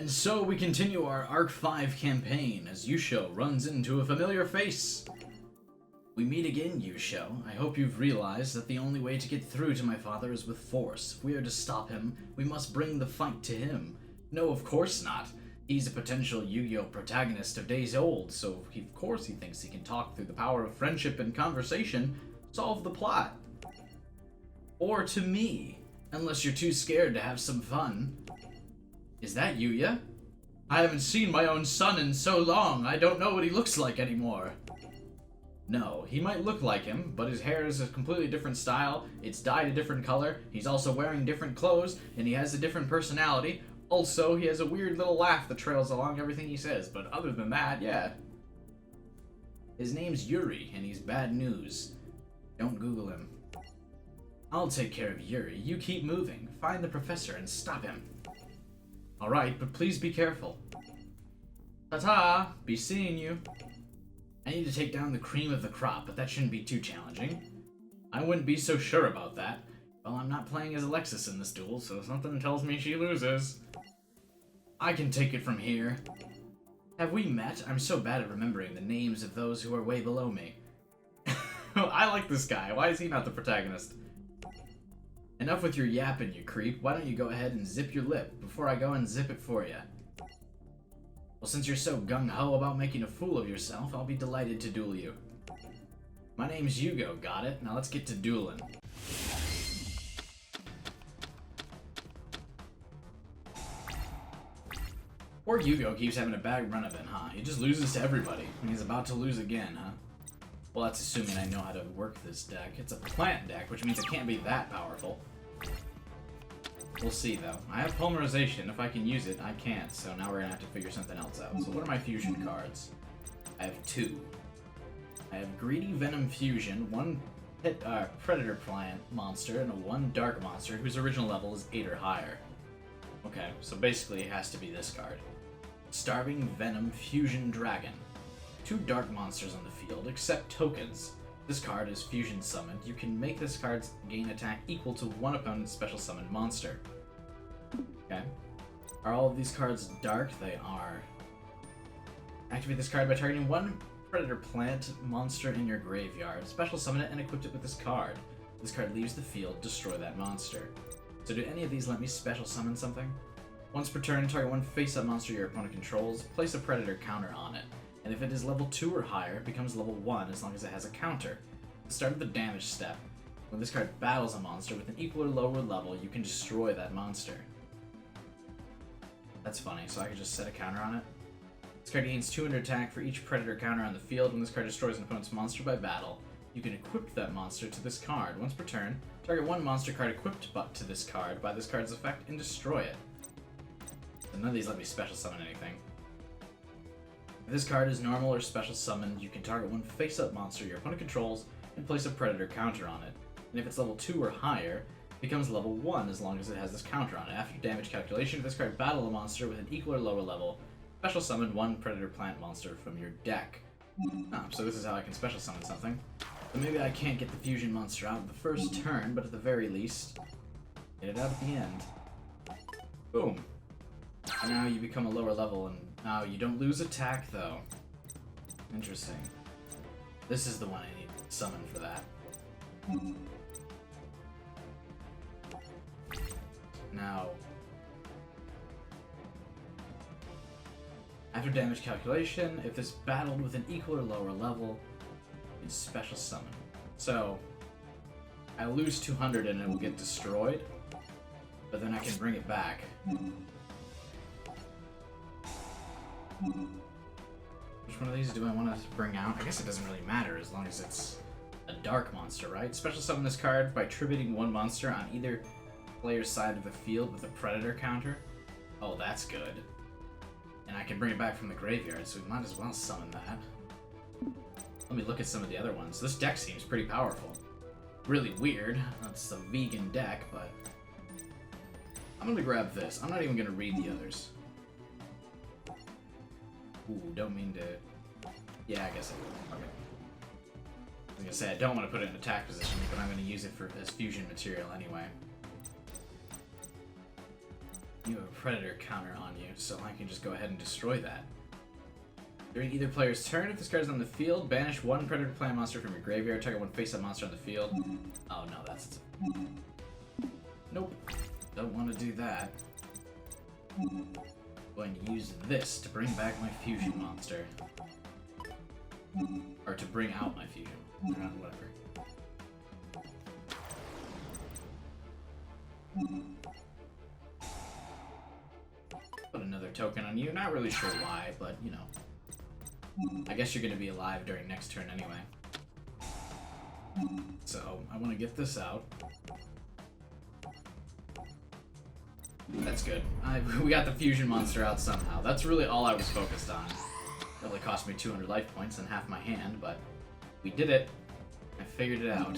And so we continue our Arc 5 campaign as Yusho runs into a familiar face. We meet again, Yusho. I hope you've realized that the only way to get through to my father is with force. If we are to stop him, we must bring the fight to him. No, of course not. He's a potential Yu-Gi-Oh! Protagonist of days old, so of course he thinks he can talk through the power of friendship and conversation, solve the plot. Or to me, unless you're too scared to have some fun. Is that Yuya? I haven't seen my own son in so long, I don't know what he looks like anymore. No, he might look like him, but his hair is a completely different style, it's dyed a different color, he's also wearing different clothes, and he has a different personality. Also, he has a weird little laugh that trails along everything he says, but other than that, yeah. His name's Yuri, and he's bad news. Don't Google him. I'll take care of Yuri, you keep moving, find the professor and stop him. Alright, but please be careful. Ta-ta! Be seeing you. I need to take down the cream of the crop, but that shouldn't be too challenging. I wouldn't be so sure about that. Well, I'm not playing as Alexis in this duel, so something tells me she loses. I can take it from here. Have we met? I'm so bad at remembering the names of those who are way below me. I like this guy. Why is he not the protagonist? Enough with your yapping, you creep. Why don't you go ahead and zip your lip before I go and zip it for you? Well, since you're so gung-ho about making a fool of yourself, I'll be delighted to duel you. My name's Yugo, got it? Now let's get to dueling. Poor Yugo keeps having a bad run of it, huh? He just loses to everybody, and he's about to lose again, huh? Well, that's assuming I know how to work this deck. It's a plant deck, which means it can't be that powerful. We'll see, though. I have Polymerization. If I can use it, I can't, so now we're gonna have to figure something else out. So what are my fusion cards? I have two. I have Greedy Venom Fusion, one Predator Plant monster, and a one Dark monster whose original level is 8 or higher. Okay, so basically it has to be this card. Starving Venom Fusion Dragon. 2 dark monsters on the field, except tokens. This card is fusion summoned. You can make this card's gain attack equal to one opponent's special summoned monster. Okay. Are all of these cards dark? They are. Activate this card by targeting one Predator Plant monster in your graveyard. Special summon it and equip it with this card. This card leaves the field, destroy that monster. So do any of these let me special summon something? Once per turn, target one face-up monster your opponent controls, place a Predator counter on it. And if it is level 2 or higher, it becomes level 1 as long as it has a counter. At the start of the damage step, when this card battles a monster with an equal or lower level, you can destroy that monster. That's funny, so I could just set a counter on it. This card gains 200 attack for each Predator counter on the field. When this card destroys an opponent's monster by battle, you can equip that monster to this card. Once per turn, target one monster card equipped to this card by this card's effect and destroy it. And none of these let me special summon anything. If this card is normal or special summoned, you can target one face-up monster your opponent controls and place a Predator counter on it. And if it's level 2 or higher, it becomes level 1 as long as it has this counter on it. After damage calculation, if this card battle a monster with an equal or lower level, special summon one Predator Plant monster from your deck. Oh, so this is how I can special summon something. So maybe I can't get the fusion monster out the first turn, but at the very least, get it out at the end. Boom. And now you become a lower level, and now you don't lose attack, though. Interesting. This is the one I need to summon for that. Now, after damage calculation, if this battled with an equal or lower level, it's special summon. So, I lose 200 and it will get destroyed, but then I can bring it back. Which one of these do I want to bring out? I guess it doesn't really matter as long as it's a dark monster, right? Special summon this card by tributing one monster on either player's side of the field with a Predator counter. Oh, that's good. And I can bring it back from the graveyard, so we might as well summon that. Let me look at some of the other ones. This deck seems pretty powerful. Really weird. It's a vegan deck, but I'm gonna grab this. I'm not even gonna read the others. Ooh, don't mean to... Yeah, I guess I will. Okay. I was gonna say, I don't want to put it in attack position, but I'm gonna use it as fusion material anyway. You have a predator counter on you, so I can just go ahead and destroy that. During either player's turn, if this card is on the field, banish one predator plant monster from your graveyard, target one face-up monster on the field. Oh no, that's... Nope. Don't want to do that. I'm going to use this to bring back my fusion monster. Or to bring out my fusion. Whatever. Put another token on you. Not really sure why, but you know. I guess you're going to be alive during next turn anyway. So, I want to get this out. That's good. We got the fusion monster out somehow. That's really all I was focused on. It only cost me 200 life points and half my hand, but we did it. I figured it out.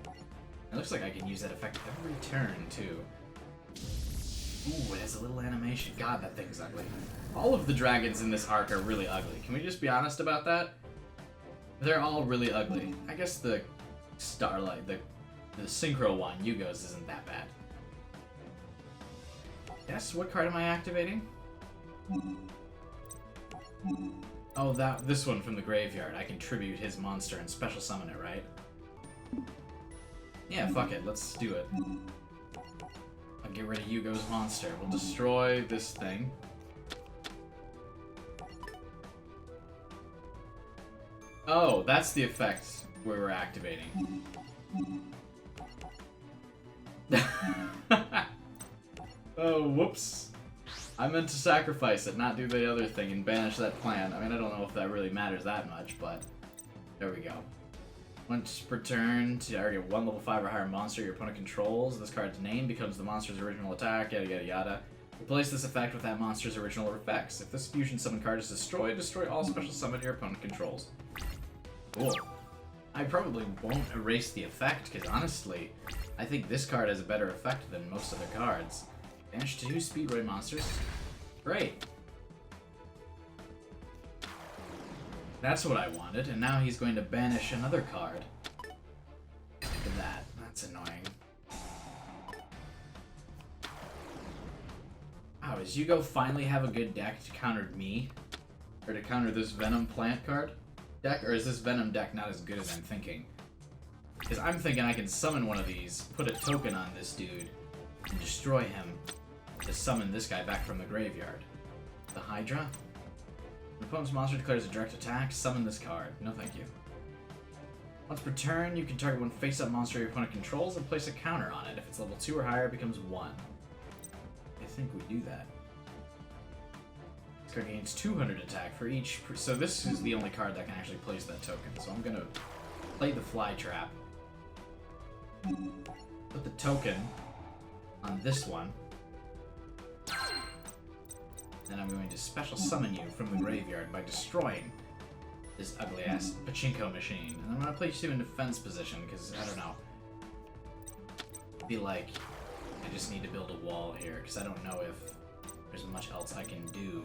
It looks like I can use that effect every turn, too. Ooh, it has a little animation. God, that thing's ugly. All of the dragons in this arc are really ugly. Can we just be honest about that? They're all really ugly. I guess the Starlight, the Synchro one, Yugo's, isn't that bad. Yes, what card am I activating? Oh, this one from the graveyard. I can tribute his monster and special summon it, right? Yeah, fuck it. Let's do it. I'll get rid of Yugo's monster. We'll destroy this thing. Oh, that's the effect we were activating. Oh, whoops. I meant to sacrifice it, not do the other thing and banish that plant. I mean, I don't know if that really matters that much, but there we go. Once per turn, to target one level 5 or higher monster your opponent controls, this card's name becomes the monster's original attack, yada yada yada. Replace this effect with that monster's original effects. If this fusion summon card is destroyed, destroy all special summon your opponent controls. Cool. I probably won't erase the effect, because honestly, I think this card has a better effect than most other cards. Banish 2 Speedway monsters. Great. That's what I wanted, and now he's going to banish another card. Look at that. That's annoying. Wow, does Yugo finally have a good deck to counter me? Or to counter this Venom plant card deck? Or is this Venom deck not as good as I'm thinking? Because I'm thinking I can summon one of these, put a token on this dude, and destroy him to summon this guy back from the graveyard. The Hydra? When opponent's monster declares a direct attack, summon this card. No thank you. Once per turn, you can target one face-up monster your opponent controls and place a counter on it. If it's level 2 or higher, it becomes 1. I think we do that. This card gains 200 attack for each... So this is the only card that can actually place that token. So I'm going to play the Fly Trap. Put the token on this one. Then I'm going to special summon you from the graveyard by destroying this ugly-ass pachinko machine. And I'm going to place you in defense position, because, I don't know. I feel like I just need to build a wall here, because I don't know if there's much else I can do.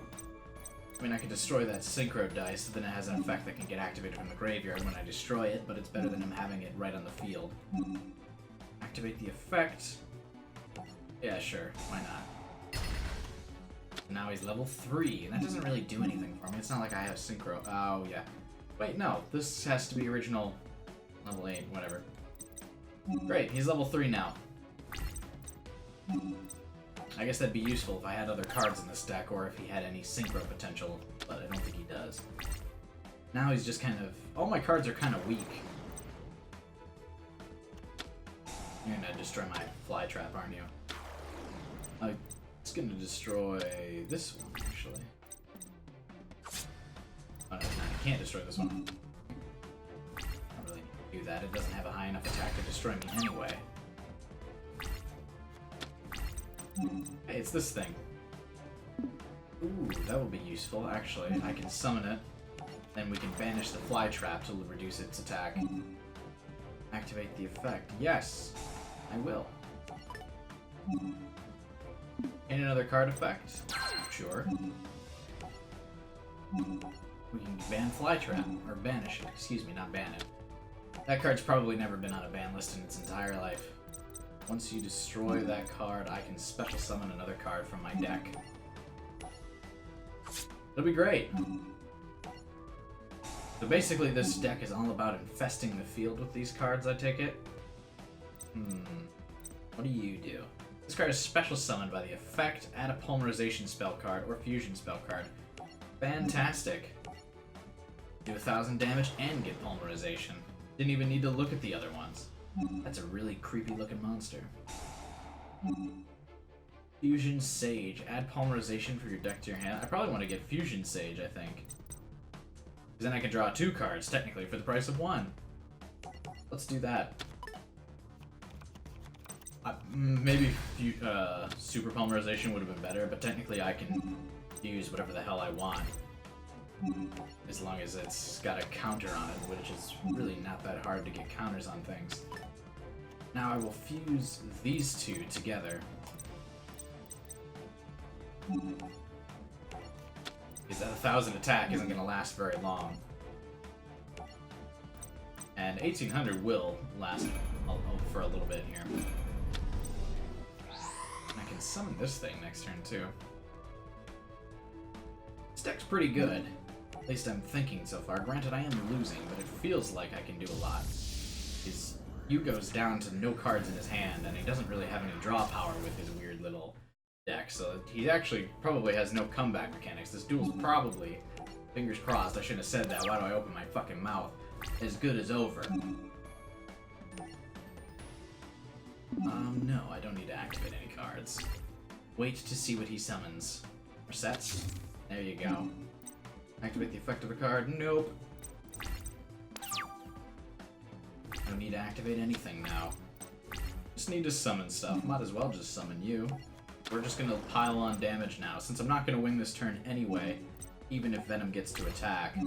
I mean, I could destroy that Synchro dice, then it has an effect that can get activated from the graveyard when I destroy it, but it's better than him having it right on the field. Activate the effect. Yeah, sure. Why not? Now he's level 3, and that doesn't really do anything for me. It's not like I have Synchro. Oh, yeah. Wait, no. This has to be original level 8, whatever. Great, he's level 3 now. I guess that'd be useful if I had other cards in this deck, or if he had any Synchro potential, but I don't think he does. Now he's just kind of... All my cards are kind of weak. You're gonna destroy my Fly Trap, aren't you? It's gonna destroy this one, actually. Oh, no, I can't destroy this one. I don't really need to do that. It doesn't have a high enough attack to destroy me anyway. Hey, it's this thing. Ooh, that will be useful, actually. I can summon it, then we can banish the Fly Trap to reduce its attack. Activate the effect. Yes, I will. And another card effect. Sure. We can ban Fly Trap, or banish it. Excuse me, not ban it. That card's probably never been on a ban list in its entire life. Once you destroy that card, I can special summon another card from my deck. It'll be great. So basically this deck is all about infesting the field with these cards, I take it. What do you do? This card is special summoned by the effect, add a polymerization spell card or fusion spell card. Fantastic. Do 1,000 damage and get polymerization. Didn't even need to look at the other ones. That's a really creepy looking monster. Fusion Sage. Add polymerization for your deck to your hand. I probably want to get Fusion Sage, I think. Because then I can draw 2 cards, technically, for the price of 1. Let's do that. Maybe Super Polymerization would have been better, but technically I can use whatever the hell I want. As long as it's got a counter on it, which is really not that hard to get counters on things. Now I will fuse these two together. Because that 1,000 attack isn't going to last very long. And 1,800 will last for a little bit here. I can summon this thing next turn too. This deck's pretty good. At least I'm thinking so far. Granted, I am losing, but it feels like I can do a lot. His Yugo's down to no cards in his hand, and he doesn't really have any draw power with his weird little deck, so he actually probably has no comeback mechanics. This duel's probably, fingers crossed, I shouldn't have said that, why do I open my fucking mouth, as good as over. No, I don't need to activate any cards. Wait to see what he summons. Or sets. There you go. Activate the effect of a card. Nope. I don't need to activate anything now. Just need to summon stuff. Might as well just summon you. We're just gonna pile on damage now. Since I'm not gonna win this turn anyway, even if Venom gets to attack,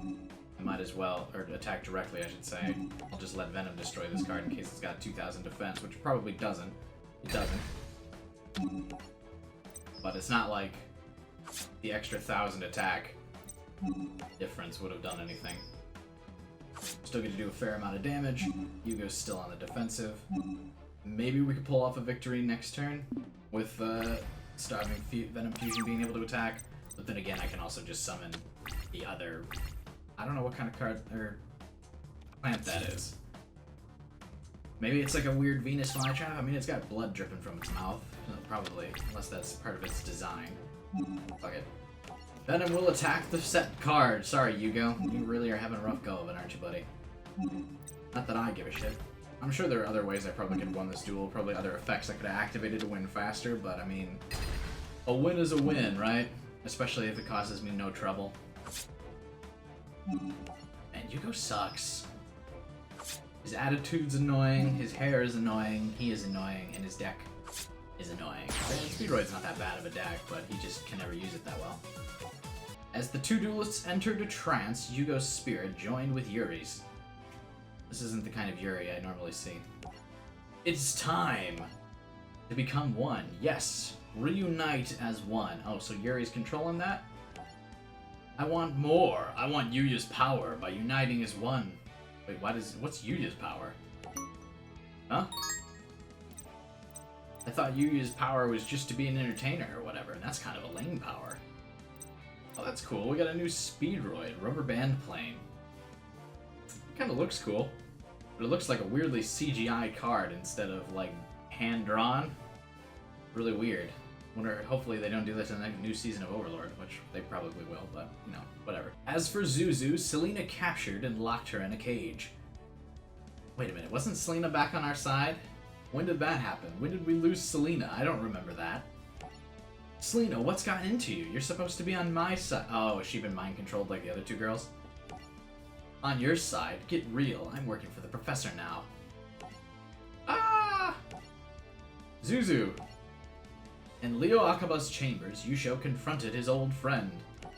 I might as well, or attack directly I should say. I'll just let Venom destroy this card in case it's got 2,000 defense, which it probably doesn't. It doesn't. But it's not like the extra 1,000 attack difference would have done anything. Still get to do a fair amount of damage. Yugo's still on the defensive. Maybe we could pull off a victory next turn with Starving Venom Fusion being able to attack. But then again, I can also just summon the other... I don't know what kind of card or plant that is. Maybe it's like a weird Venus flytrap. I mean, it's got blood dripping from its mouth. Probably, unless that's part of its design. Fuck it. Venom will attack the set card. Sorry, Yugo. You really are having a rough go of it, aren't you, buddy? Not that I give a shit. I'm sure there are other ways I probably could have won this duel. Probably other effects I could have activated to win faster, but I mean... a win is a win, right? Especially if it causes me no trouble. And Yugo sucks. His attitude's annoying, his hair is annoying, he is annoying, and his deck is annoying. Speedroid's not that bad of a deck, but he just can never use it that well. As the two duelists entered a trance, Yugo's spirit joined with Yuri's. This isn't the kind of Yuri I normally see. It's time to become one. Yes, reunite as one. Oh, so Yuri's controlling that? I want more. I want Yuya's power by uniting as one. Wait, what's Yuya's power? Huh? I thought Yuya's power was just to be an entertainer or whatever, and that's kind of a lame power. Oh, that's cool. We got a new Speedroid, rubber band plane. Kind of looks cool, but it looks like a weirdly CGI card instead of like hand-drawn. Really weird. Wonder, hopefully they don't do this in the new season of Overlord, which they probably will, but, you know, whatever. As for Zuzu, Selena captured and locked her in a cage. Wait a minute, wasn't Selena back on our side? When did that happen? When did we lose Selena? I don't remember that. Selena, what's gotten into you? You're supposed to be on my side. Oh, has she been mind-controlled like the other two girls? On your side? Get real. I'm working for the professor now. Ah! Zuzu! In Leo Akaba's chambers, Yusho confronted his old friend. Kind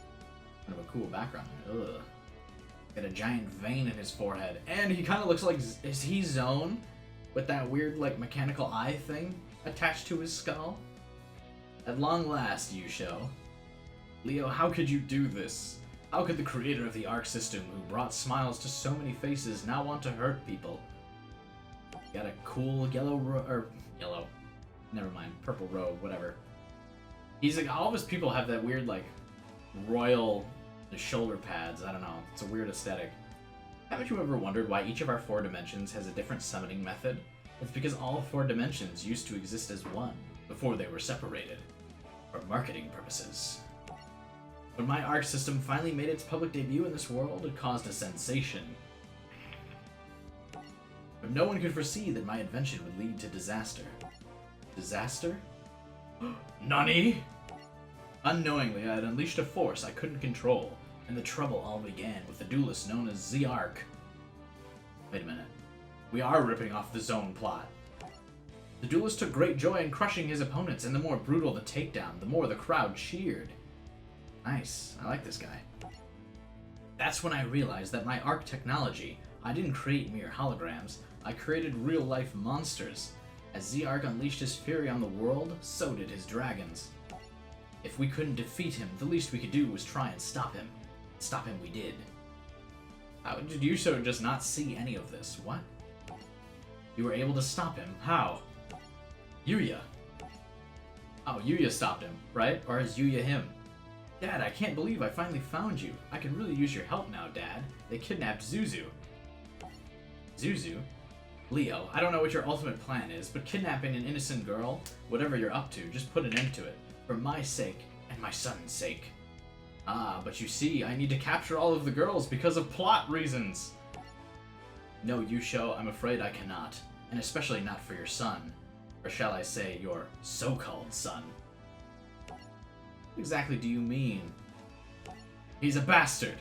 of a cool background there. Ugh. Got a giant vein in his forehead. And he kind of looks like... Is he Zone? With that weird, like, mechanical eye thing attached to his skull? At long last, Yusho. Leo, how could you do this? How could the creator of the Arc system, who brought smiles to so many faces, now want to hurt people? Got a cool yellow, never mind, purple robe, whatever. He's like, all of his people have that weird, like, royal shoulder pads. I don't know. It's a weird aesthetic. Haven't you ever wondered why each of our 4 dimensions has a different summoning method? It's because all 4 dimensions used to exist as one, before they were separated. For marketing purposes. When my ARC system finally made its public debut in this world, it caused a sensation. But no one could foresee that my invention would lead to disaster. Disaster? Nani? Unknowingly, I had unleashed a force I couldn't control, and the trouble all began with the duelist known as Z-Arc. Wait a minute. We are ripping off the Zone plot. The duelist took great joy in crushing his opponents, and the more brutal the takedown, the more the crowd cheered. Nice. I like this guy. That's when I realized that my ARC technology, I didn't create mere holograms, I created real-life monsters. As Z-Arc unleashed his fury on the world, so did his dragons. If we couldn't defeat him, the least we could do was try and stop him. Stop him we did. How did you so just not see any of this? What? You were able to stop him. How? Yuya. Oh, Yuya stopped him, right? Or is Yuya him? Dad, I can't believe I finally found you. I could really use your help now, Dad. They kidnapped Zuzu. Zuzu? Leo, I don't know what your ultimate plan is, but kidnapping an innocent girl, whatever you're up to, just put an end to it. For my sake, and my son's sake. Ah, but you see, I need to capture all of the girls because of plot reasons. No, Yusho, I'm afraid I cannot. And especially not for your son. Or shall I say, your so-called son. What exactly do you mean? He's a bastard!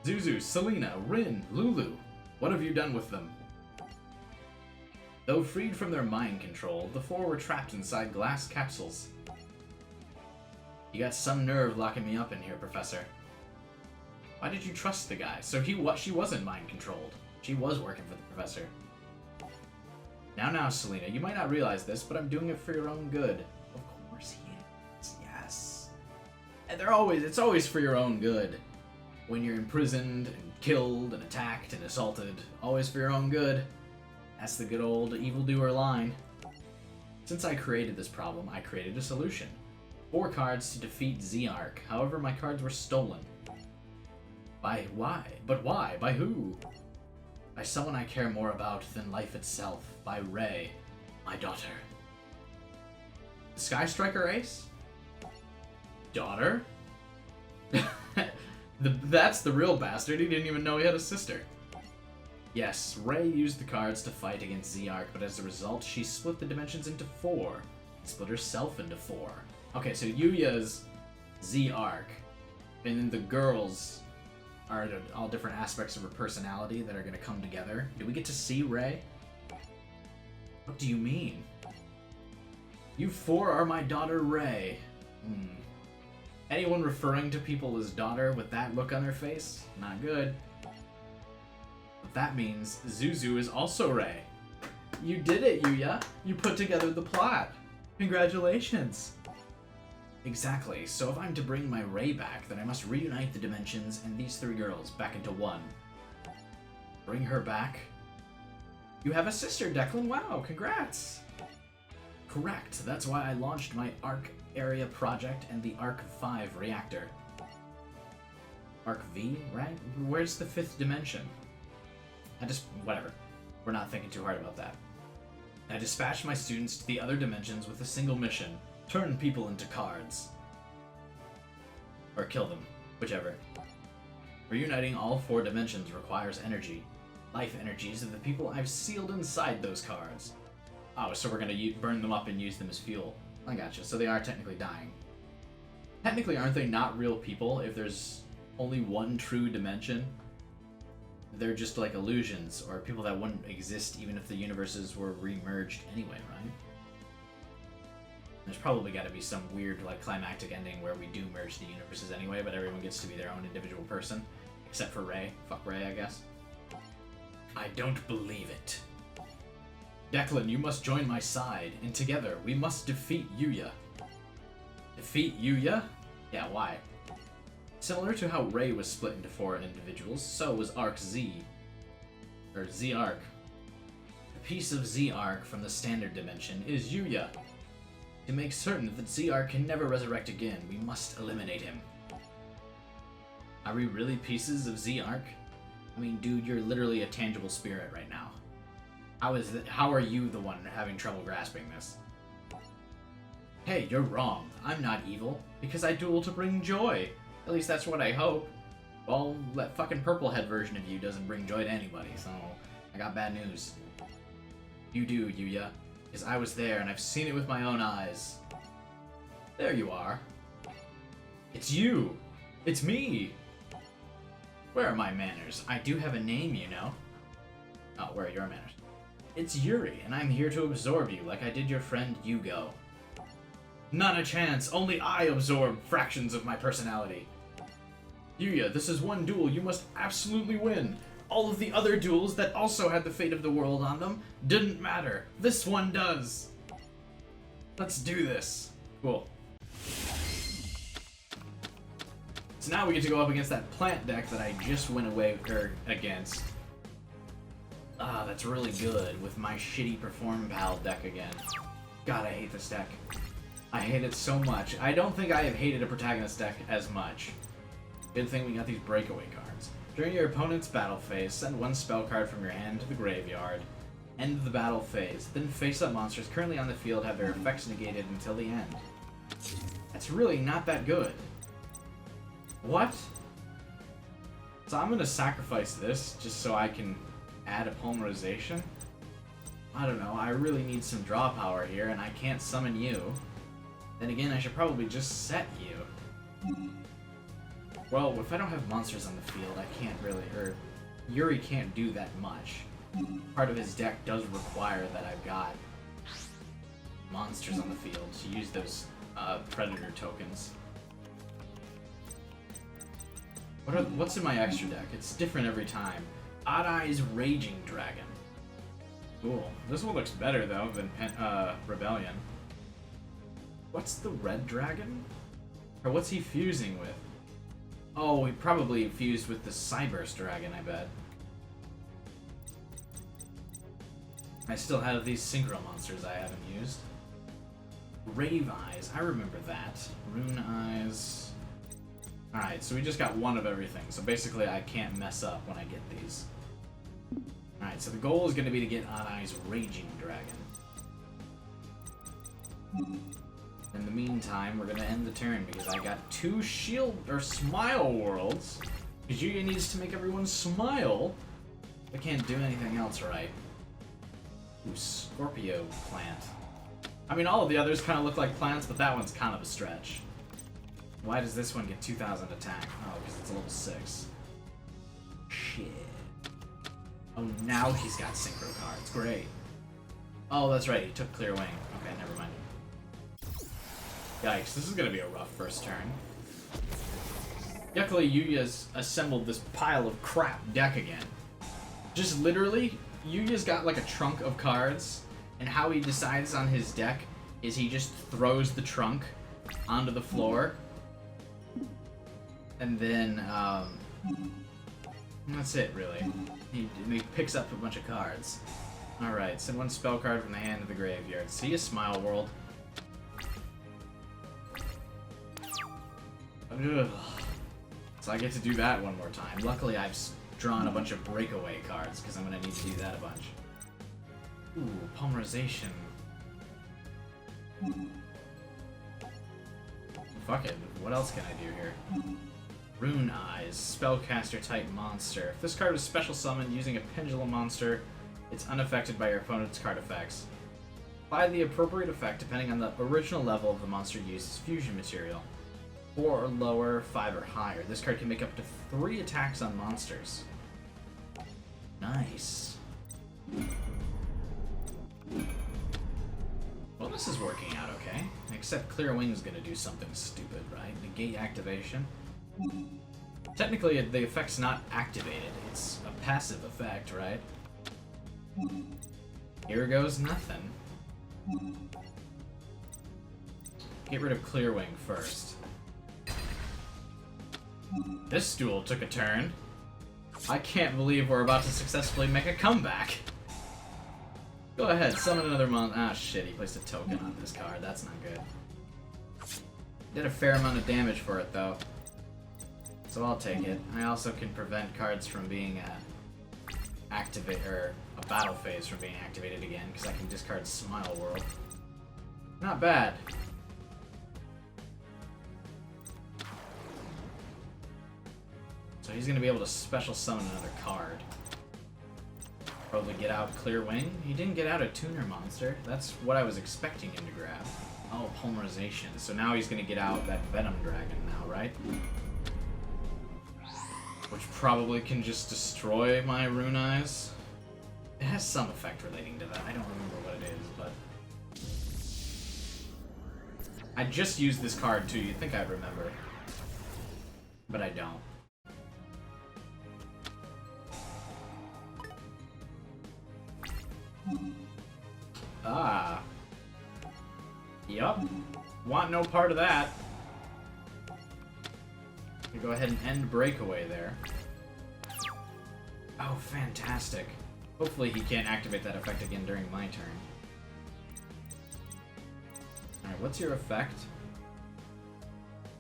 Zuzu, Selena, Rin, Lulu. What have you done with them? Though freed from their mind control, the 4 were trapped inside glass capsules. You got some nerve locking me up in here, Professor. Why did you trust the guy? So she wasn't mind controlled. She was working for the Professor. Now, Selena, you might not realize this, but I'm doing it for your own good. Of course he is. Yes. And it's always for your own good. When you're imprisoned and killed and attacked and assaulted, always for your own good. That's the good old evildoer line. Since I created this problem, I created a solution. 4 cards to defeat Z-Arc. However, my cards were stolen. By why? But why? By who? By someone I care more about than life itself. By Ray, my daughter. The Sky Striker Ace? Daughter? That's the real bastard. He didn't even know he had a sister. Yes, Ray used the cards to fight against Z-Arc, but as a result, she split the dimensions into 4. And split herself into 4. Okay, so Yuya's Z-Arc, and then the girls are all different aspects of her personality that are going to come together. Do we get to see Ray? What do you mean? You 4 are my daughter Ray. Anyone referring to people as daughter with that look on their face? Not good. But that means Zuzu is also Ray. You did it, Yuya. You put together the plot. Congratulations. Exactly, so if I'm to bring my Ray back, then I must reunite the dimensions and these 3 girls back into one. Bring her back? You have a sister, Declan. Wow, congrats! Correct, that's why I launched my ARC area project and the ARC 5 reactor. ARC V, right? Where's the 5th dimension? Whatever. We're not thinking too hard about that. I dispatched my students to the other dimensions with a single mission. Turn people into cards. Or kill them, whichever. Reuniting all 4 dimensions requires energy. Life energies of the people I've sealed inside those cards. Oh, so we're gonna burn them up and use them as fuel. I gotcha, so they are technically dying. Technically, aren't they not real people if there's only one true dimension? They're just like illusions, or people that wouldn't exist even if the universes were re-merged anyway, right? There's probably got to be some weird, like, climactic ending where we do merge the universes anyway, but everyone gets to be their own individual person. Except for Ray. Fuck Ray, I guess. I don't believe it. Declan, you must join my side, and together we must defeat Yuya. Defeat Yuya? Yeah, why? Similar to how Ray was split into 4 individuals, so was Arc Z. Or Z-Arc. The piece of Z-Arc from the standard dimension is Yuya. To make certain that Z-Arc can never resurrect again, we must eliminate him. Are we really pieces of Z-Arc? I mean, dude, you're literally a tangible spirit right now. How are you the one having trouble grasping this? Hey, you're wrong. I'm not evil, because I duel to bring joy. At least that's what I hope. Well, that fucking purple head version of you doesn't bring joy to anybody, so I got bad news. You do, Yuya, because I was there and I've seen it with my own eyes. There you are. It's you! It's me! Where are my manners? I do have a name, you know. Oh, where are your manners? It's Yuri, and I'm here to absorb you like I did your friend Yugo. Not a chance! Only I absorb fractions of my personality. Yuya, this is one duel you must absolutely win. All of the other duels that also had the fate of the world on them didn't matter. This one does. Let's do this. Cool. So now we get to go up against that plant deck that I just went away against. Ah, that's really good with my shitty Perform Pal deck again. God, I hate this deck. I hate it so much. I don't think I have hated a protagonist deck as much. Good thing we got these breakaway cards. During your opponent's battle phase, send one spell card from your hand to the graveyard. End the battle phase. Then face-up monsters currently on the field have their effects negated until the end. That's really not that good. What? So I'm gonna sacrifice this just so I can add a polymerization? I don't know, I really need some draw power here and I can't summon you. Then again, I should probably just set you. Well, if I don't have monsters on the field, I can't really, or Yuri can't do that much. Part of his deck does require that I've got monsters on the field to use those predator tokens. What's in my extra deck? It's different every time. Odd Eye's Raging Dragon. Cool. This one looks better though than Rebellion. What's the red dragon? Or what's he fusing with? Oh, he probably fused with the Cyburst dragon, I bet. I still have these Synchro monsters I haven't used. Rave Eyes, I remember that. Rune Eyes. Alright, so we just got one of everything, so basically I can't mess up when I get these. Alright, so the goal is going to be to get Odd Eye's Raging Dragon. In the meantime, we're going to end the turn because I got 2 shield or smile worlds. Because Yuya needs to make everyone smile. I can't do anything else right. Ooh, Scorpio plant. I mean, all of the others kind of look like plants, but that one's kind of a stretch. Why does this one get 2,000 attack? Oh, because it's a level 6. Shit. Oh, now he's got Synchro cards. Great. Oh, that's right. He took Clear Wing. Okay, never mind. Yikes, this is going to be a rough first turn. Luckily, Yuya's assembled this pile of crap deck again. Just literally, Yuya's got like a trunk of cards, and how he decides on his deck is he just throws the trunk onto the floor. And then, that's it, really. He picks up a bunch of cards. Alright, send one spell card from the hand to the graveyard. See ya, Smile World. Ugh. So I get to do that one more time. Luckily, I've drawn a bunch of breakaway cards, because I'm going to need to do that a bunch. Ooh, polymerization. Fuck it, what else can I do here? Rune Eyes, Spellcaster type monster. If this card is special summoned using a pendulum monster, it's unaffected by your opponent's card effects. Apply the appropriate effect depending on the original level of the monster used as fusion material. 4 or lower, 5 or higher. This card can make up to 3 attacks on monsters. Nice. Well, this is working out okay. Except Clear Wing's gonna do something stupid, right? Negate activation. Technically, the effect's not activated. It's a passive effect, right? Here goes nothing. Get rid of Clear Wing first. This duel took a turn. I can't believe we're about to successfully make a comeback. Go ahead, summon another monster. Ah, shit, he placed a token on this card. That's not good. Did a fair amount of damage for it, though. So I'll take it. I also can prevent cards from being or a battle phase from being activated again, because I can discard Smile World. Not bad. So he's going to be able to special summon another card. Probably get out Clear Wing. He didn't get out a tuner monster. That's what I was expecting him to grab. Oh, Polymerization. So now he's going to get out that Venom Dragon now, right? Which probably can just destroy my Rune Eyes. It has some effect relating to that. I don't remember what it is, but... I just used this card too. You'd think I'd remember. But I don't. Ah. Yup. Want no part of that. You go ahead and end Breakaway there. Oh, fantastic. Hopefully he can't activate that effect again during my turn. Alright, what's your effect?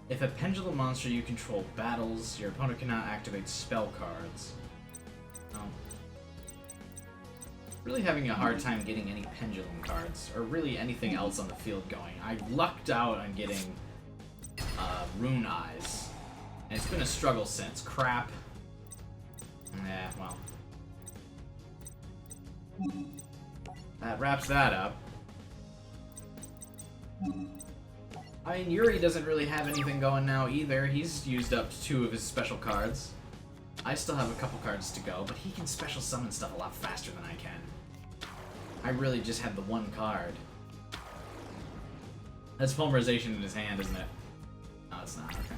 If a pendulum monster you control battles, your opponent cannot activate spell cards. Oh. Really having a hard time getting any pendulum cards, or really anything else on the field going. I lucked out on getting Rune Eyes. And it's been a struggle since. Crap. Yeah, well. That wraps that up. I mean, Yuri doesn't really have anything going now either. He's used up 2 of his special cards. I still have a couple cards to go, but he can special summon stuff a lot faster than I can. I really just had the 1 card. That's Polymerization in his hand, isn't it? No, it's not. Okay.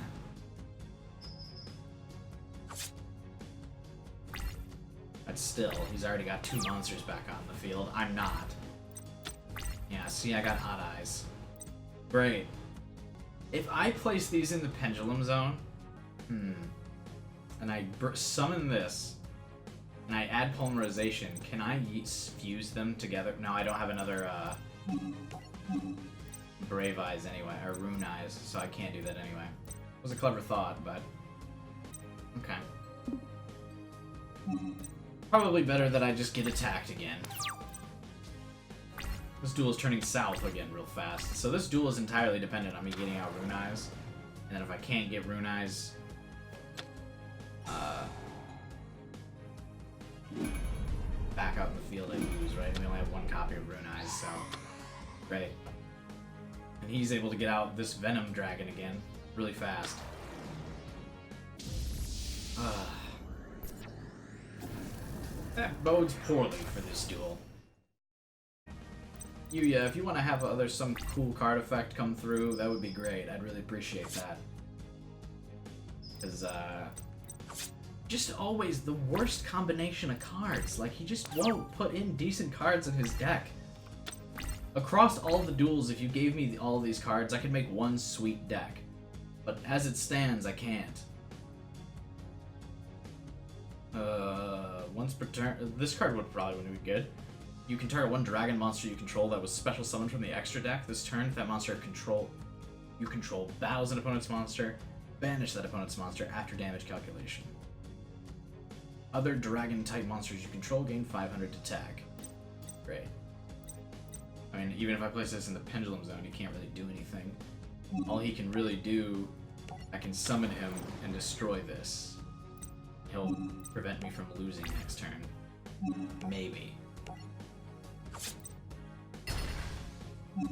But still, he's already got 2 monsters back on the field. I'm not. Yeah, see, I got Odd Eyes. Great. If I place these in the Pendulum Zone, and I summon this, and I add Polymerization, can I fuse them together? No, I don't have another Brave Eyes anyway, or Rune Eyes, so I can't do that anyway. It was a clever thought, but... Okay. Probably better that I just get attacked again. This duel is turning south again real fast. So this duel is entirely dependent on me getting out Rune Eyes. And then if I can't get Rune Eyes... back out in the field I lose, right? We only have 1 copy of Rune Eyes, so... Great. And he's able to get out this Venom Dragon again really fast. That bodes poorly for this duel. Yuya, if you want to have some cool card effect come through, that would be great. I'd really appreciate that. Because, just always the worst combination of cards. Like, he just won't put in decent cards in his deck. Across all the duels, if you gave me all of these cards, I could make one sweet deck. But as it stands, I can't. Once per turn... This card would probably be good. You can target 1 dragon monster you control that was special summoned from the extra deck. This turn, if that monster you control battles an opponent's monster, banish that opponent's monster after damage calculation. Other dragon-type monsters you control gain 500 to tag. Great. I mean, even if I place this in the Pendulum Zone, he can't really do anything. All he can really do, I can summon him and destroy this. He'll prevent me from losing next turn. Maybe. I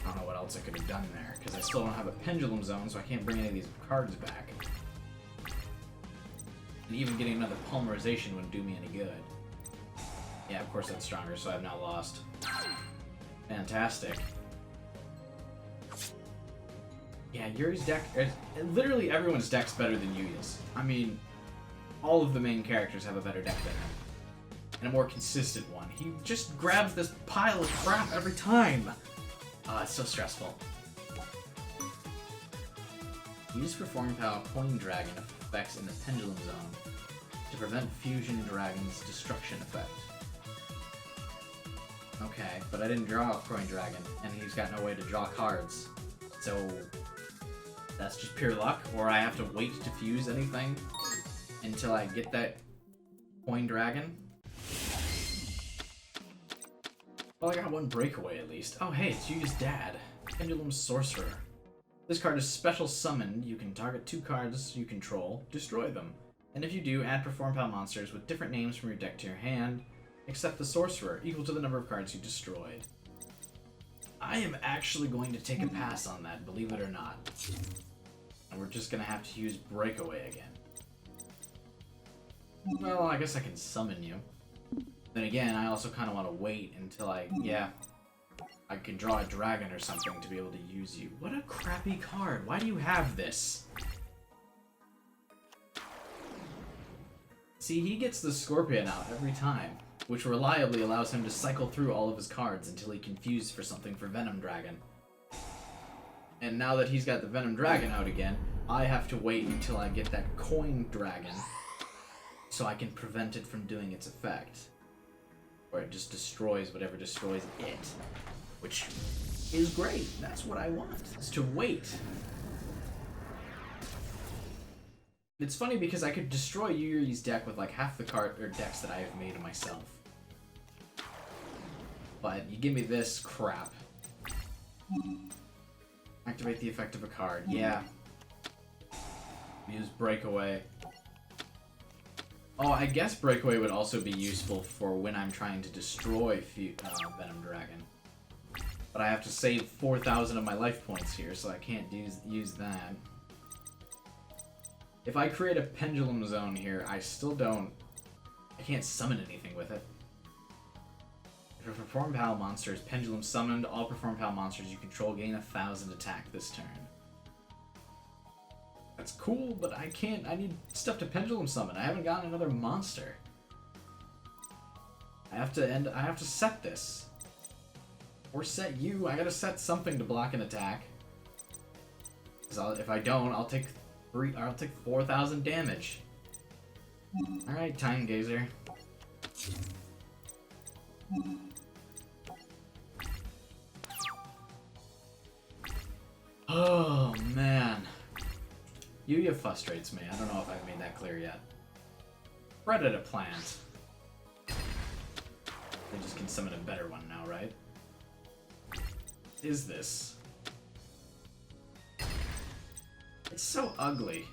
don't know what else I could have done there, because I still don't have a Pendulum Zone, so I can't bring any of these cards back. And even getting another Polymerization wouldn't do me any good. Yeah, of course that's stronger, so I've now lost. Fantastic. Yeah, Yuri's deck... Literally everyone's deck's better than Yuya's. I mean, all of the main characters have a better deck than him. And a more consistent one. He just grabs this pile of crap every time! It's so stressful. Use Perform Power Coin Dragon effects in the Pendulum Zone to prevent Fusion Dragon's destruction effect. Okay, but I didn't draw a coin dragon, and he's got no way to draw cards. So that's just pure luck, or I have to wait to fuse anything until I get that coin dragon. Well, I got one breakaway at least. Oh hey, it's Yuya's dad. Pendulum Sorcerer. This card is special summoned. You can target 2 cards you control, destroy them. And if you do, add Perform Pal monsters with different names from your deck to your hand, except the Sorcerer, equal to the number of cards you destroyed. I am actually going to take a pass on that, believe it or not. And we're just gonna have to use Breakaway again. Well, I guess I can summon you. Then again, I also kind of want to wait until I can draw a dragon or something to be able to use you. What a crappy card. Why do you have this? See, he gets the Scorpion out every time, which reliably allows him to cycle through all of his cards until he confused for something for Venom Dragon. And now that he's got the Venom Dragon out again, I have to wait until I get that Coin Dragon so I can prevent it from doing its effect. Or it just destroys whatever destroys it. Which is great. That's what I want, is to wait. It's funny because I could destroy Yuri's deck with like half the card or decks that I have made myself. But you give me this crap. Activate the effect of a card. Yeah. Use Breakaway. Oh, I guess Breakaway would also be useful for when I'm trying to destroy Venom Dragon. But I have to save 4,000 of my life points here, so I can't use that. If I create a Pendulum Zone here, I can't summon anything with it. If a Perform Pal monster is Pendulum summoned, all Perform Pal monsters you control gain 1,000 attack this turn. That's cool, but I need stuff to Pendulum summon. I haven't gotten another monster. I have to set this. Or set you. I gotta set something to block an attack. Because if I don't, I'll take 4,000 damage. Alright, Time Gazer. Oh, man. Yuya frustrates me. I don't know if I've made that clear yet. Predator plant. They just can summon a better one now, right? Is this? It's so ugly.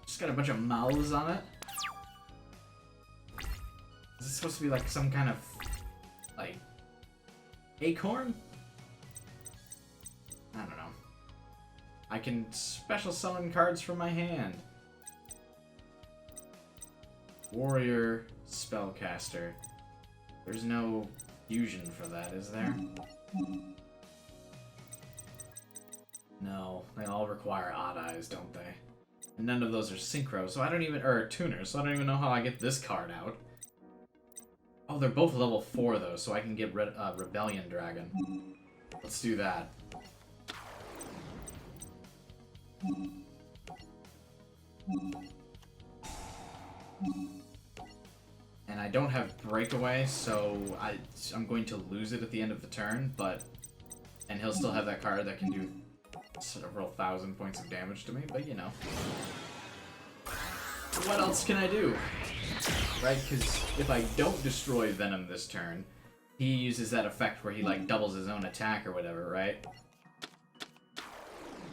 Just got a bunch of mouths on it. Is it supposed to be like some kind of, like, acorn? I don't know. I can special summon cards from my hand. Warrior Spellcaster. There's no fusion for that, is there? No, they all require odd eyes, don't they? And none of those are synchro, so I don't even, or tuners, so I don't even know how I get this card out. Oh, they're both level 4 though, so I can get Rebellion Dragon. Let's do that. And I don't have Breakaway, so I'm going to lose it at the end of the turn, and he'll still have that card that can do several thousand points of damage to me, but you know. What else can I do? Right, because if I don't destroy Venom this turn, he uses that effect where he like doubles his own attack or whatever, right?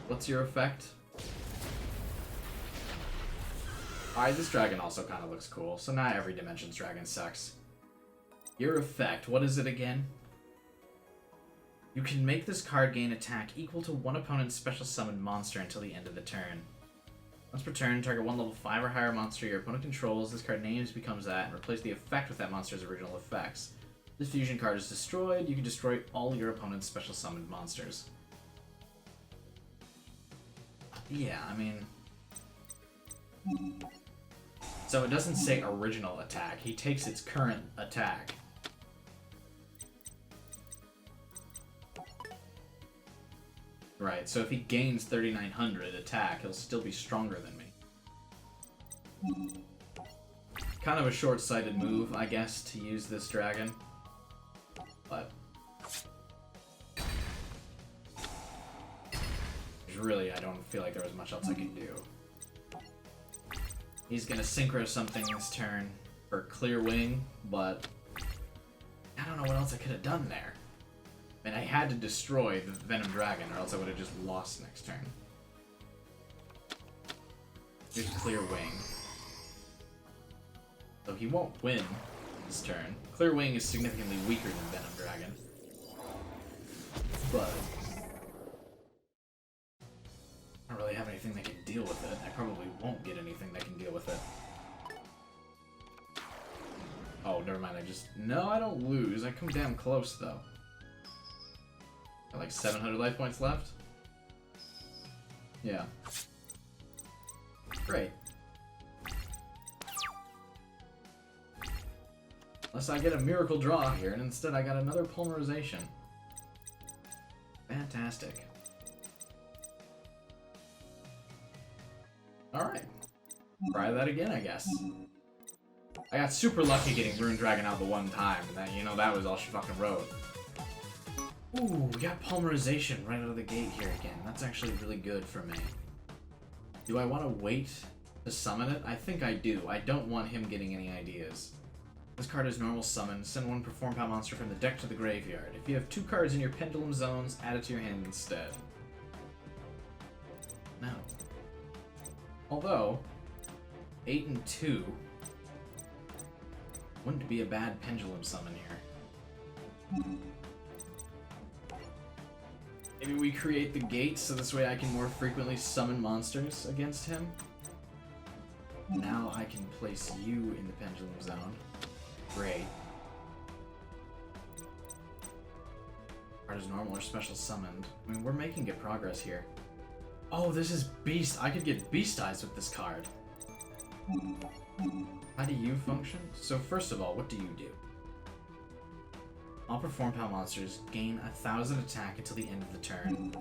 What's your effect? Alright, this dragon also kind of looks cool, so not every Dimensions dragon sucks. Your effect, what is it again? You can make this card gain attack equal to one opponent's special summoned monster until the end of the turn. Once per turn, target one level 5 or higher monster your opponent controls, this card names becomes that, and replace the effect with that monster's original effects. If this fusion card is destroyed, you can destroy all your opponent's special summoned monsters. Yeah, I mean... So it doesn't say original attack, he takes its current attack. Right, so if he gains 3,900 attack, he'll still be stronger than me. kind of a short-sighted move, I guess, to use this dragon. But really, I don't feel like there was much else I could do. He's gonna synchro something this turn for Clear Wing, but I don't know what else I could have done there. I mean, I had to destroy the Venom Dragon, or else I would have just lost next turn. Here's Clear Wing. So he won't win this turn. Clear Wing is significantly weaker than Venom Dragon. But I don't really have anything that can deal with it. I probably won't get anything that can deal with it. Oh, never mind, No, I don't lose. I come damn close, though. Got like 700 life points left? Yeah. Great. Unless I get a miracle draw here, and instead I got another Polymerization. Fantastic. Alright. Try that again, I guess. I got super lucky getting Rune Dragon out the one time, and that, you know, that was all she fucking wrote. Ooh, we got Polymerization right out of the gate here again. That's actually really good for me. Do I want to wait to summon it? I think I do. I don't want him getting any ideas. This card is normal summon. Send one Perform Power monster from the deck to the graveyard. If you have 2 cards in your Pendulum Zones, add it to your hand instead. No. Although, 8 and 2 wouldn't be a bad Pendulum Summon here. Maybe we create the gate so this way I can more frequently summon monsters against him. Now I can place you in the Pendulum Zone. Great. Card is normal or special summoned. I mean, we're making good progress here. Oh, this is Beast. I could get Beast Eyes with this card. How do you function? So first of all, what do you do? All Perform Power monsters gain 1,000 attack until the end of the turn.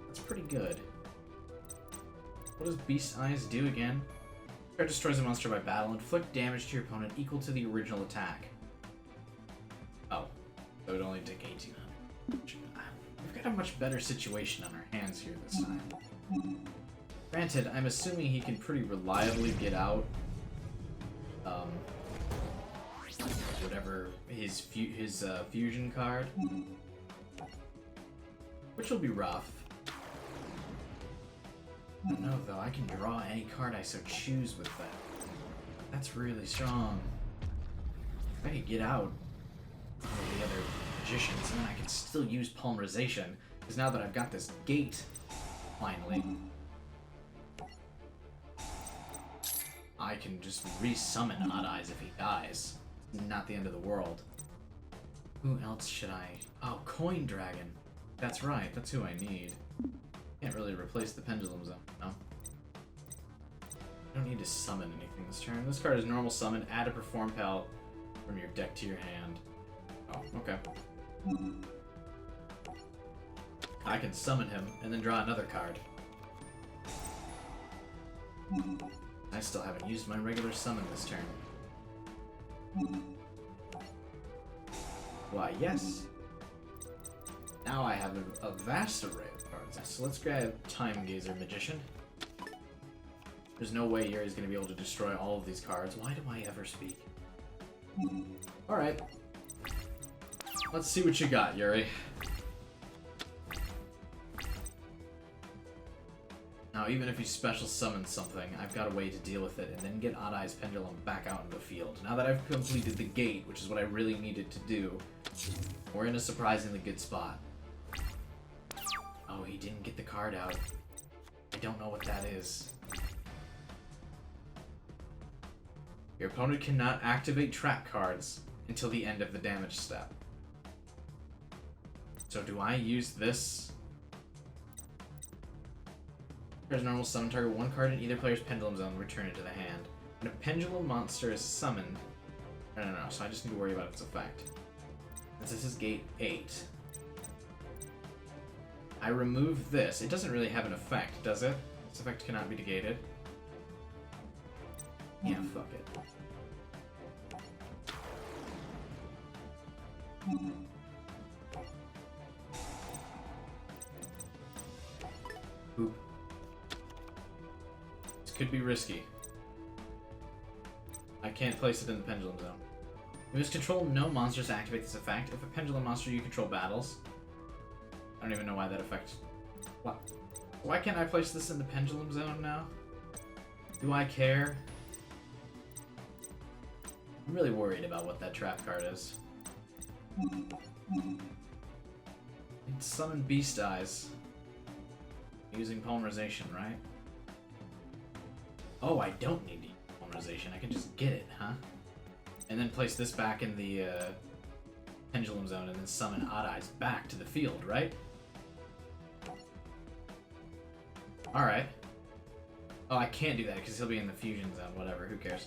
That's pretty good. What does Beast Eyes do again? Card destroys a monster by battle. Inflict damage to your opponent equal to the original attack. Oh, that would only take 18. We've got a much better situation on our hands here this time. Granted, I'm assuming he can pretty reliably get out whatever his fusion card, which will be rough. I don't know though, I can draw any card I so choose with that. That's really strong. If I could get out one of the other magicians, and then I can still use Polymerization, because now that I've got this gate, finally, I can just resummon Odd Eyes if he dies. Not the end of the world. Who else should I... Oh, Coin Dragon. That's right, that's who I need. Can't really replace the Pendulum Zone, no? I don't need to summon anything this turn. This card is normal summon. Add a Perform Pal from your deck to your hand. Oh, okay. I can summon him and then draw another card. I still haven't used my regular summon this turn. Why, yes. Now I have a vast array of cards. So let's grab Time Gazer Magician. There's no way Yuri's going to be able to destroy all of these cards. Why do I ever speak? Alright. Let's see what you got, Yuri. Now, even if you special summon something, I've got a way to deal with it and then get Odd Eyes Pendulum back out into the field. Now that I've completed the gate, which is what I really needed to do, we're in a surprisingly good spot. Oh, he didn't get the card out. I don't know what that is. Your opponent cannot activate trap cards until the end of the damage step. So do I use this? There's normal summon, target one card in either player's Pendulum Zone, return it to the hand. When a Pendulum monster is summoned... No, so I just need to worry about its effect. Since this is gate 8. I remove this. It doesn't really have an effect, does it? This effect cannot be negated. Yeah, fuck it. Oop. This could be risky. I can't place it in the pendulum zone. You must control no monsters to activate this effect. If a pendulum monster you control battles. I don't even know why that affects. What? Why can't I place this in the pendulum zone now? Do I care? I'm really worried about what that trap card is. Summon Beast Eyes. Using polymerization, right? Oh, I don't need polymerization. I can just get it, huh? And then place this back in the pendulum zone and then summon Odd Eyes back to the field, right? Alright. Oh, I can't do that because he'll be in the fusion zone. Whatever, who cares?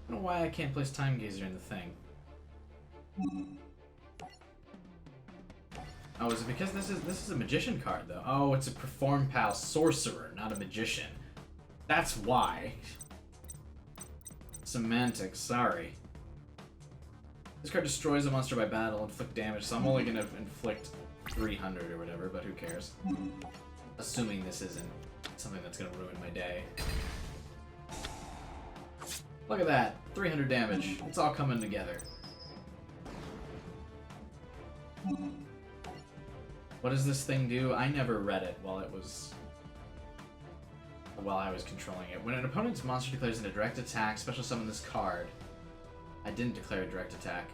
I don't know why I can't place Time Gazer in the thing. Oh, is it because this is a magician card though? Oh, it's a Perform Pal sorcerer, not a magician. That's why. Semantics, sorry. This card destroys a monster by battle, inflict damage, so I'm only gonna inflict 300 or whatever, but who cares? Assuming this isn't something that's gonna ruin my day. Look at that, 300 damage. It's all coming together. What does this thing do? I never read it while I was controlling it. When an opponent's monster declares a direct attack, special summon this card. I didn't declare a direct attack.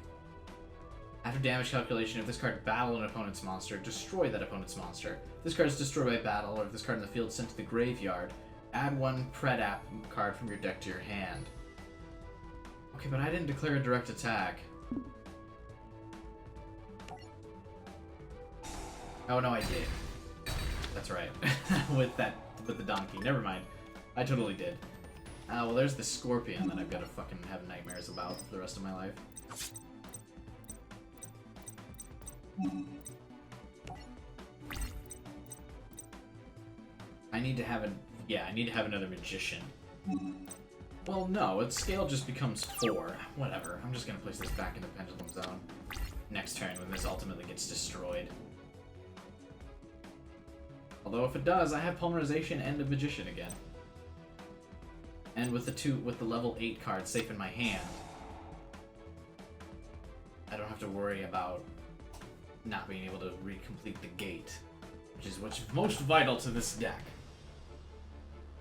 After damage calculation, if this card battled an opponent's monster, destroy that opponent's monster. If this card is destroyed by battle, or if this card in the field is sent to the graveyard, add one Predap card from your deck to your hand. Okay, but I didn't declare a direct attack. Oh no, I did. That's right. with the donkey. Never mind. I totally did. Well, there's the scorpion that I've got to fucking have nightmares about for the rest of my life. I need to have another magician. Well, no, its scale just becomes 4. Whatever. I'm just gonna place this back in the pendulum zone next turn when this ultimately gets destroyed. Although if it does, I have polymerization and a magician again. And with the level 8 card safe in my hand, I don't have to worry about not being able to recomplete the gate, which is what's most vital to this deck.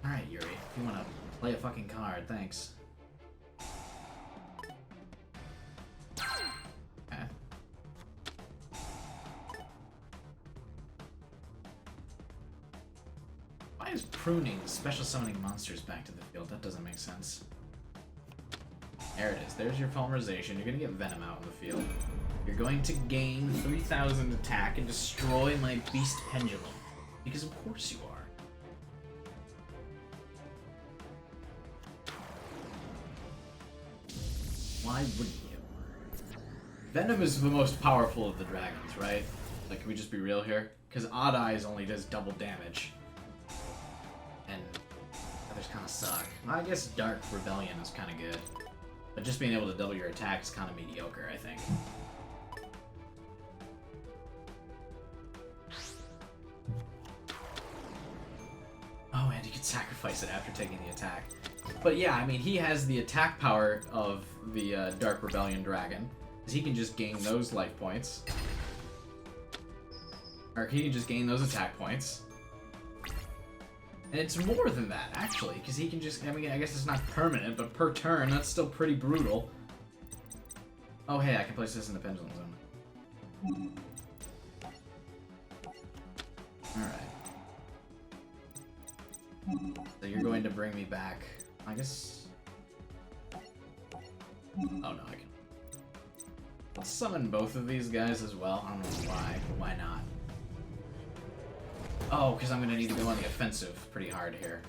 Alright, Yuri, if you want to play a fucking card, thanks. Okay. Why is pruning special summoning monsters back to the field? That doesn't make sense. There it is. There's your polymerization. You're gonna get Venom out in the field. You're going to gain 3,000 attack and destroy my Beast Pendulum. Because of course you are. Why wouldn't you? Venom is the most powerful of the dragons, right? Like, can we just be real here? Because Odd Eyes only does double damage. And others kind of suck. Well, I guess Dark Rebellion is kind of good. But just being able to double your attack is kind of mediocre, I think. Oh, and you can sacrifice it after taking the attack. But yeah, I mean, he has the attack power of the Dark Rebellion Dragon. Because he can just gain those life points. Or he can just gain those attack points. And it's more than that, actually, because he can just, I mean, I guess it's not permanent, but per turn, that's still pretty brutal. Oh, hey, I can place this in the pendulum zone. Alright. So you're going to bring me back, I guess... Oh, no, I can... Let's summon both of these guys as well. I don't know why, but why not? Oh, because I'm going to need to go on the offensive pretty hard here.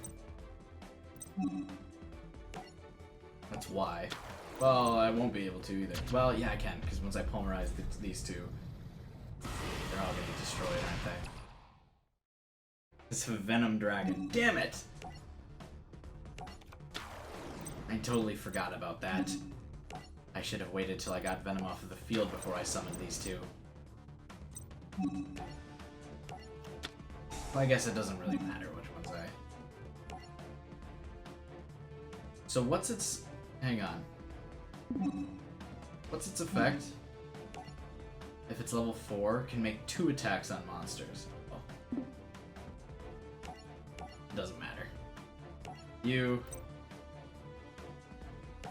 That's why. Well, I won't be able to either. Well, yeah, I can, because once I polymerize these two, they're all going to get destroyed, aren't they? This Venom Dragon. Damn it! I totally forgot about that. I should have waited till I got Venom off of the field before I summoned these two. Well, I guess it doesn't really matter which ones I... So what's its... Hang on. What's its effect? If it's level 4, can make 2 attacks on monsters. Oh. Doesn't matter. You...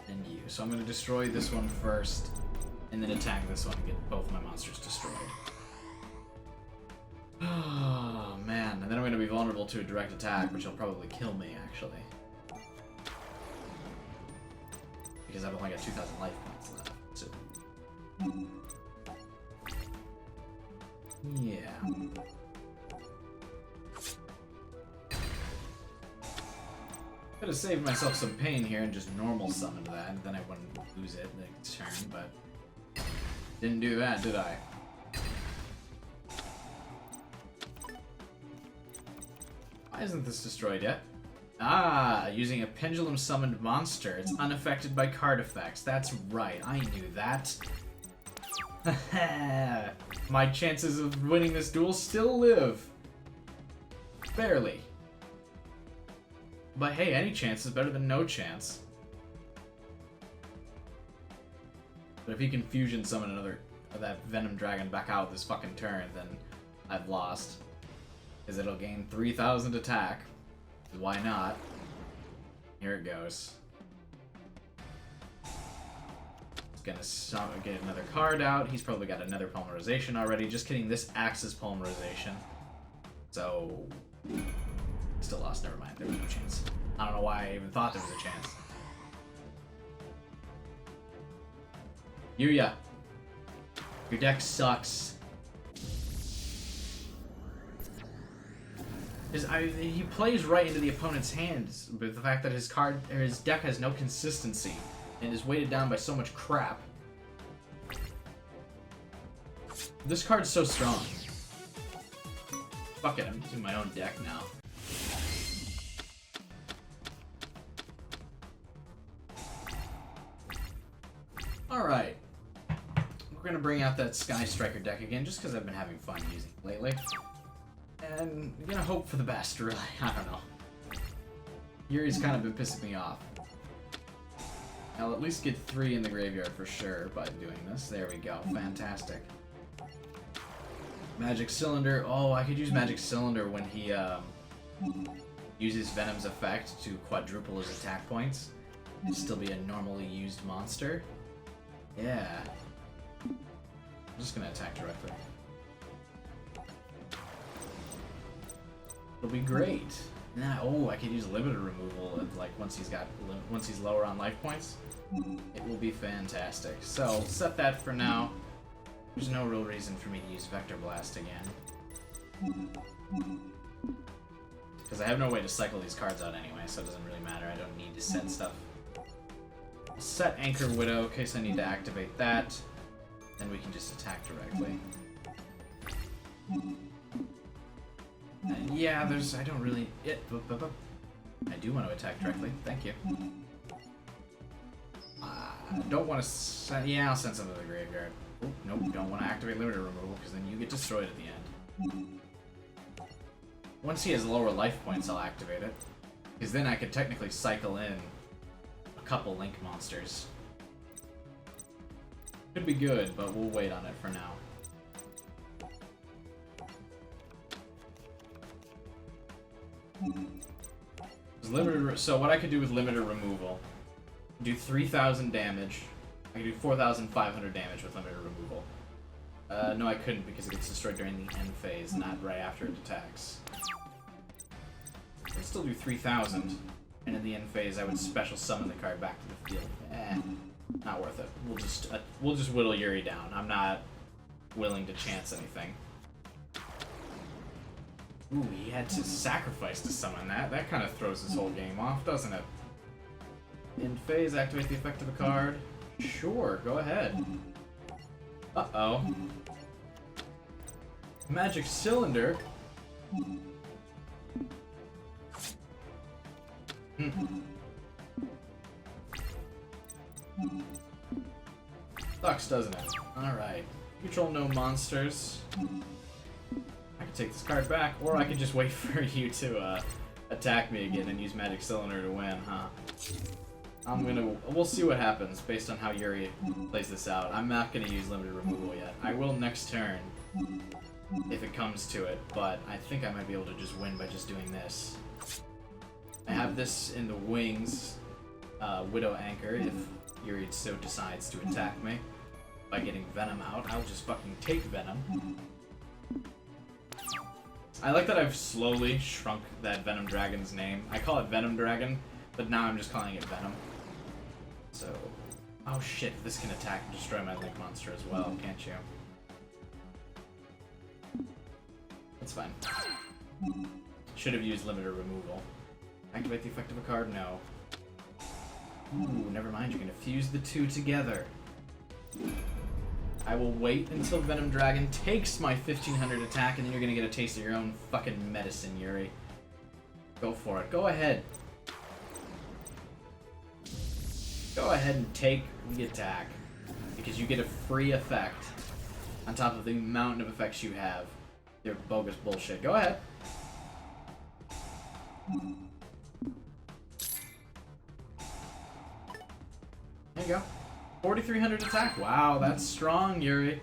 and you. So I'm going to destroy this one first, and then attack this one and get both my monsters destroyed. Oh, man. And then I'm going to be vulnerable to a direct attack, which will probably kill me, actually. Because I've only got 2,000 life points left, so... yeah. Could have saved myself some pain here and just normal summoned that, and then I wouldn't lose it next turn, but didn't do that, did I? Why isn't this destroyed yet? Ah, using a pendulum summoned monster. It's unaffected by card effects. That's right, I knew that. My chances of winning this duel still live. Barely. But hey, any chance is better than no chance. But if he can fusion summon another that Venom Dragon back out this fucking turn, then I've lost. Because it'll gain 3,000 attack. Why not? Here it goes. It's gonna get another card out. He's probably got another polymerization already. Just kidding, this acts as polymerization. So... still lost, never mind. There was no chance. I don't know why I even thought there was a chance. Yuri, your deck sucks. He plays right into the opponent's hands with the fact that his deck has no consistency and is weighted down by so much crap. This card's so strong. Fuck it, I'm using my own deck now. Alright. We're gonna bring out that Sky Striker deck again, just because I've been having fun using it lately. And I'm gonna hope for the best, really. I don't know. Yuri's kind of been pissing me off. I'll at least get 3 in the graveyard for sure by doing this. There we go. Fantastic. Magic Cylinder. Oh, I could use Magic Cylinder when he uses Venom's effect to quadruple his attack points and still be a normally used monster. Yeah. I'm just gonna attack directly. It'll be great. Nah, oh, I could use limited removal and, like once he's lower on life points. It will be fantastic. So set that for now. There's no real reason for me to use Vector Blast again. Because I have no way to cycle these cards out anyway, so it doesn't really matter. I don't need to set stuff. I'll set Anchor Widow in case I need to activate that. Then we can just attack directly. Yeah, I don't really... I do want to attack directly. Thank you. I don't want to send... Yeah, I'll send some to the graveyard. Oh, nope, don't want to activate limited removal because then you get destroyed at the end. Once he has lower life points, I'll activate it. Because then I could technically cycle in a couple Link monsters. Could be good, but we'll wait on it for now. So what I could do with limited removal, do 3,000 damage. I could do 4,500 damage with limited removal. No, I couldn't because it gets destroyed during the end phase, not right after it attacks. I could still do 3,000, and in the end phase I would special summon the card back to the field. Not worth it. We'll just whittle Yuri down. I'm not willing to chance anything. Ooh, he had to sacrifice to summon that. That kind of throws his whole game off, doesn't it? End phase, activate the effect of a card. Sure, go ahead. Uh-oh. Magic Cylinder. sucks, doesn't it? Alright. Control no monsters. I can take this card back, or I could just wait for you to attack me again and use Magic Cylinder to win, huh? We'll see what happens based on how Yuri plays this out. I'm not gonna use limited removal yet. I will next turn, if it comes to it, but I think I might be able to just win by just doing this. I have this in the wings, Widow Anchor, if Yuri so decides to attack me by getting Venom out. I'll just fucking take Venom. I like that I've slowly shrunk that Venom Dragon's name. I call it Venom Dragon, but now I'm just calling it Venom. So, oh shit, this can attack and destroy my Link monster as well, can't you? That's fine. Should have used limited removal. Activate the effect of a card? No. Ooh, never mind, you're gonna fuse the two together. I will wait until Venom Dragon takes my 1500 attack, and then you're gonna get a taste of your own fucking medicine, Yuri. Go for it. Go ahead. Go ahead and take the attack, because you get a free effect on top of the mountain of effects you have. Your bogus bullshit. Go ahead. There you go. 4,300 attack. Wow, that's strong, Yuri.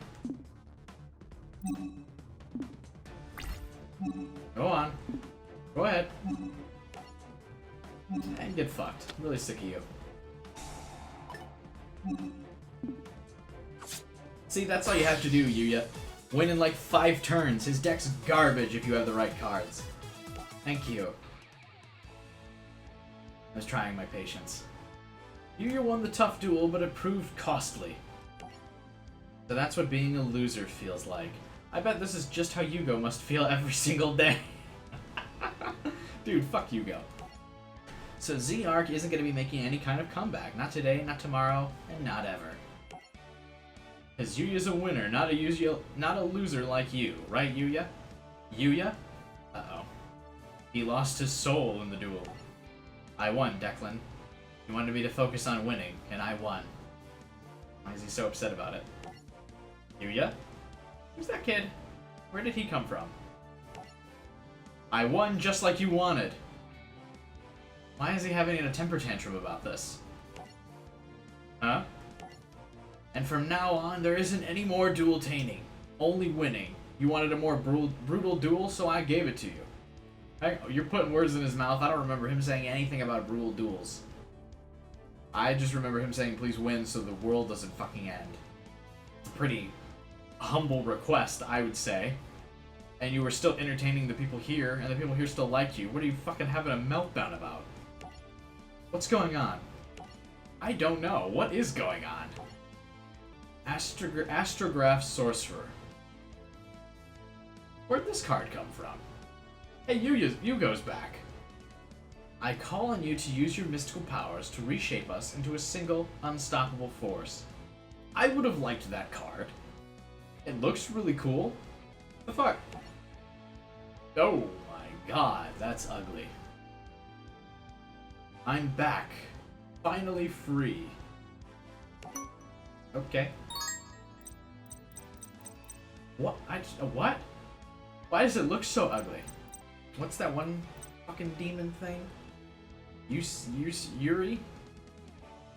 Go on. Go ahead. And get fucked. I'm really sick of you. See, that's all you have to do, Yuya. Win in like 5 turns. His deck's garbage if you have the right cards. Thank you. I was trying my patience. Yuya won the tough duel, but it proved costly. So that's what being a loser feels like. I bet this is just how Yugo must feel every single day. Dude, fuck Yugo. So Z-Arc isn't going to be making any kind of comeback. Not today, not tomorrow, and not ever. Because Yuya's a winner, not a loser like you. Right, Yuya? Yuya? Uh-oh. He lost his soul in the duel. I won, Declan. He wanted me to focus on winning, and I won. Why is he so upset about it? Yuya? Who's that kid? Where did he come from? I won just like you wanted. Why is he having a temper tantrum about this? Huh? And from now on, there isn't any more duel-taining. Only winning. You wanted a more brutal duel, so I gave it to you. Hey, you're putting words in his mouth. I don't remember him saying anything about brutal duels. I just remember him saying, please win so the world doesn't fucking end. It's a pretty humble request, I would say. And you were still entertaining the people here, and the people here still like you. What are you fucking having a meltdown about? What's going on? I don't know. What is going on? Astrograph Sorcerer. Where'd this card come from? Hey, Yugo's back. I call on you to use your mystical powers to reshape us into a single, unstoppable force. I would have liked that card. It looks really cool. The fuck? Oh my god, that's ugly. I'm back. Finally free. Okay. What? What? Why does it look so ugly? What's that one fucking demon thing? Yuri?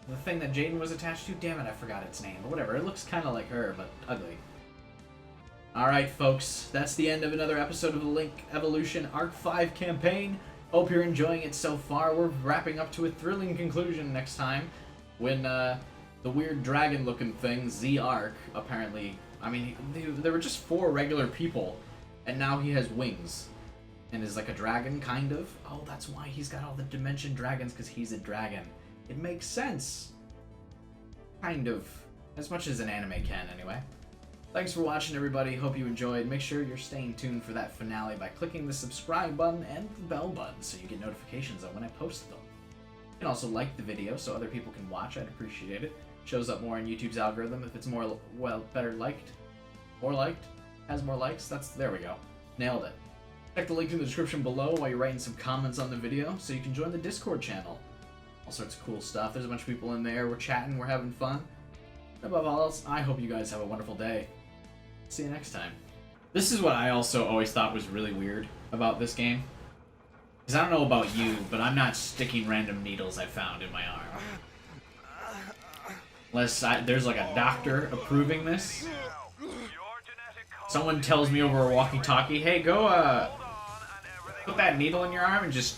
The thing that Jaden was attached to? Damn it, I forgot its name. But whatever, it looks kind of like her, but ugly. Alright, folks, that's the end of another episode of the Link Evolution Arc 5 campaign. Hope you're enjoying it so far. We're wrapping up to a thrilling conclusion next time when the weird dragon-looking thing, Z-Arc, apparently... I mean, there were just 4 regular people, and now he has wings. And is like a dragon, kind of. Oh, that's why he's got all the dimension dragons, because he's a dragon. It makes sense. Kind of. As much as an anime can, anyway. Thanks for watching, everybody. Hope you enjoyed. Make sure you're staying tuned for that finale by clicking the subscribe button and the bell button so you get notifications on when I post them. You can also like the video so other people can watch. I'd appreciate it. Shows up more in YouTube's algorithm if it's more, well, better liked. More liked. Has more likes. There we go. Nailed it. Check the link in the description below while you're writing some comments on the video so you can join the Discord channel. All sorts of cool stuff. There's a bunch of people in there. We're chatting. We're having fun. Above all else, I hope you guys have a wonderful day. See you next time. This is what I also always thought was really weird about this game. Because I don't know about you, but I'm not sticking random needles I found in my arm. Unless there's like a doctor approving this. Someone tells me over a walkie-talkie, hey, go put that needle in your arm and just